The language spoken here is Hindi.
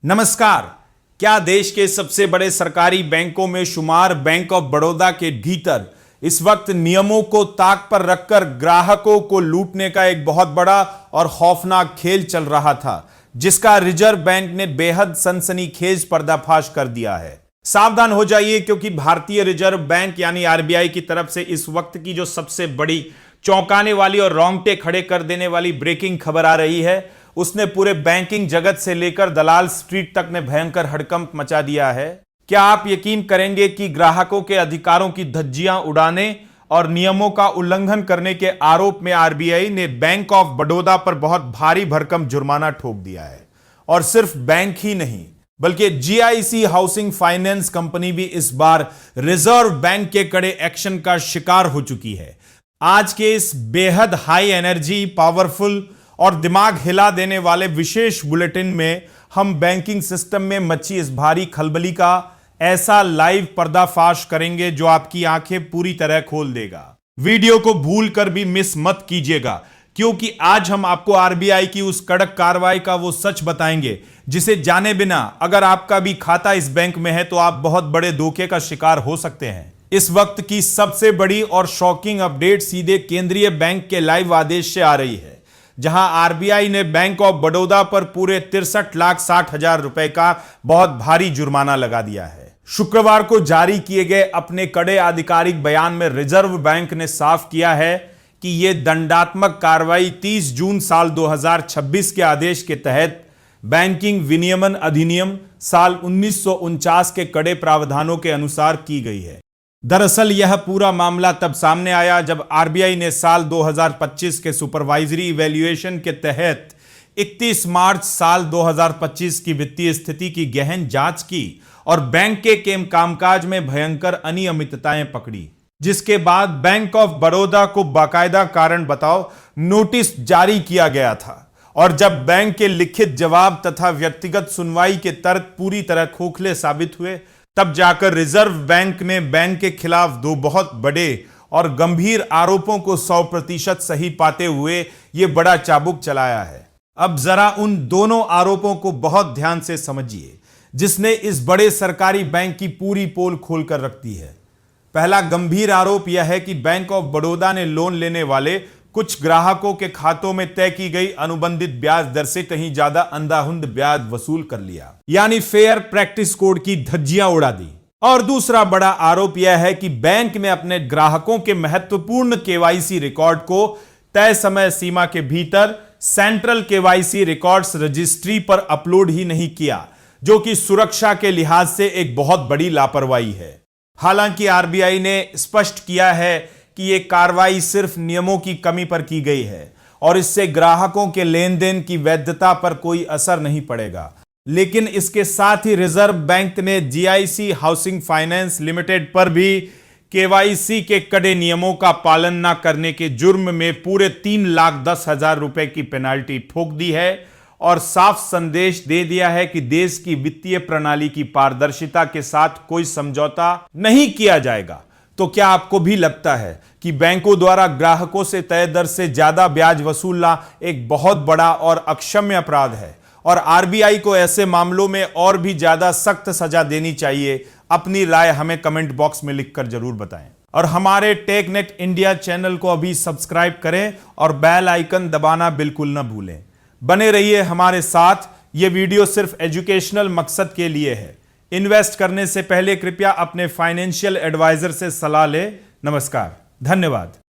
नमस्कार। क्या देश के सबसे बड़े सरकारी बैंकों में शुमार बैंक ऑफ बड़ौदा के भीतर इस वक्त नियमों को ताक पर रखकर ग्राहकों को लूटने का एक बहुत बड़ा और खौफनाक खेल चल रहा था, जिसका रिजर्व बैंक ने बेहद सनसनीखेज पर्दाफाश कर दिया है। सावधान हो जाइए, क्योंकि भारतीय रिजर्व बैंक यानी आरबीआई की तरफ से इस वक्त की जो सबसे बड़ी चौंकाने वाली और रोंगटे खड़े कर देने वाली ब्रेकिंग खबर आ रही है, उसने पूरे बैंकिंग जगत से लेकर दलाल स्ट्रीट तक में भयंकर हड़कंप मचा दिया है। क्या आप यकीन करेंगे कि ग्राहकों के अधिकारों की धज्जियां उड़ाने और नियमों का उल्लंघन करने के आरोप में आरबीआई ने बैंक ऑफ बड़ौदा पर बहुत भारी भरकम जुर्माना ठोक दिया है। और सिर्फ बैंक ही नहीं, बल्कि जीआईसी हाउसिंग फाइनेंस कंपनी भी इस बार रिजर्व बैंक के कड़े एक्शन का शिकार हो चुकी है। आज के इस बेहद हाई एनर्जी, पावरफुल और दिमाग हिला देने वाले विशेष बुलेटिन में हम बैंकिंग सिस्टम में मची इस भारी खलबली का ऐसा लाइव पर्दाफाश करेंगे जो आपकी आंखें पूरी तरह खोल देगा। वीडियो को भूलकर भी मिस मत कीजिएगा, क्योंकि आज हम आपको आरबीआई की उस कड़क कार्रवाई का वो सच बताएंगे जिसे जाने बिना अगर आपका भी खाता इस बैंक में है तो आप बहुत बड़े धोखे का शिकार हो सकते हैं। इस वक्त की सबसे बड़ी और शॉकिंग अपडेट सीधे केंद्रीय बैंक के लाइव आदेश से आ रही है, जहां आरबीआई ने बैंक ऑफ बड़ौदा पर पूरे 63,60,000 रुपए का बहुत भारी जुर्माना लगा दिया है। शुक्रवार को जारी किए गए अपने कड़े आधिकारिक बयान में रिजर्व बैंक ने साफ किया है कि यह दंडात्मक कार्रवाई 30 जून साल 2026 के आदेश के तहत बैंकिंग विनियमन अधिनियम साल 1949 के कड़े प्रावधानों के अनुसार की गई है। दरअसल यह पूरा मामला तब सामने आया जब आरबीआई ने साल 2025 के सुपरवाइजरी इवैल्यूएशन के तहत 31 मार्च साल 2025 की वित्तीय स्थिति की गहन जांच की और बैंक के कामकाज में भयंकर अनियमितताएं पकड़ी, जिसके बाद बैंक ऑफ बड़ौदा को बाकायदा कारण बताओ नोटिस जारी किया गया था। और जब बैंक के लिखित जवाब तथा व्यक्तिगत सुनवाई के तर्क पूरी तरह खोखले साबित हुए, तब जाकर रिजर्व बैंक ने बैंक के खिलाफ दो बहुत बड़े और गंभीर आरोपों को 100% सही पाते हुए यह बड़ा चाबुक चलाया है। अब जरा उन दोनों आरोपों को बहुत ध्यान से समझिए, जिसने इस बड़े सरकारी बैंक की पूरी पोल खोल कर रख दी है। पहला गंभीर आरोप यह है कि बैंक ऑफ बड़ौदा ने लोन लेने वाले कुछ ग्राहकों के खातों में तय की गई अनुबंधित ब्याज दर से कहीं ज्यादा अंधाधुंध ब्याज वसूल कर लिया, यानी फेयर प्रैक्टिस कोड की धज्जियां उड़ा दी। और दूसरा बड़ा आरोप यह है कि बैंक ने अपने ग्राहकों के महत्वपूर्ण केवाईसी रिकॉर्ड को तय समय सीमा के भीतर सेंट्रल केवाईसी रिकॉर्ड्स रजिस्ट्री पर अपलोड ही नहीं किया, जो कि सुरक्षा के लिहाज से एक बहुत बड़ी लापरवाही है। हालांकि आरबीआई ने स्पष्ट किया है कि यह कार्रवाई सिर्फ नियमों की कमी पर की गई है और इससे ग्राहकों के लेन देन की वैधता पर कोई असर नहीं पड़ेगा। लेकिन इसके साथ ही रिजर्व बैंक ने जीआईसी हाउसिंग फाइनेंस लिमिटेड पर भी केवाईसी के कड़े नियमों का पालन न करने के जुर्म में पूरे 3,10,000 रुपए की पेनाल्टी ठोक दी है और साफ संदेश दे दिया है कि देश की वित्तीय प्रणाली की पारदर्शिता के साथ कोई समझौता नहीं किया जाएगा। तो क्या आपको भी लगता है कि बैंकों द्वारा ग्राहकों से तय दर से ज्यादा ब्याज वसूलना एक बहुत बड़ा और अक्षम्य अपराध है और आरबीआई को ऐसे मामलों में और भी ज्यादा सख्त सजा देनी चाहिए? अपनी राय हमें कमेंट बॉक्स में लिखकर जरूर बताएं। और हमारे टेकनेट इंडिया चैनल को अभी सब्सक्राइब करें और बेल आइकन दबाना बिल्कुल न भूलें। बने रहिए हमारे साथ। यह वीडियो सिर्फ एजुकेशनल मकसद के लिए है। इन्वेस्ट करने से पहले कृपया अपने फाइनेंशियल एडवाइजर से सलाह लें। नमस्कार, धन्यवाद।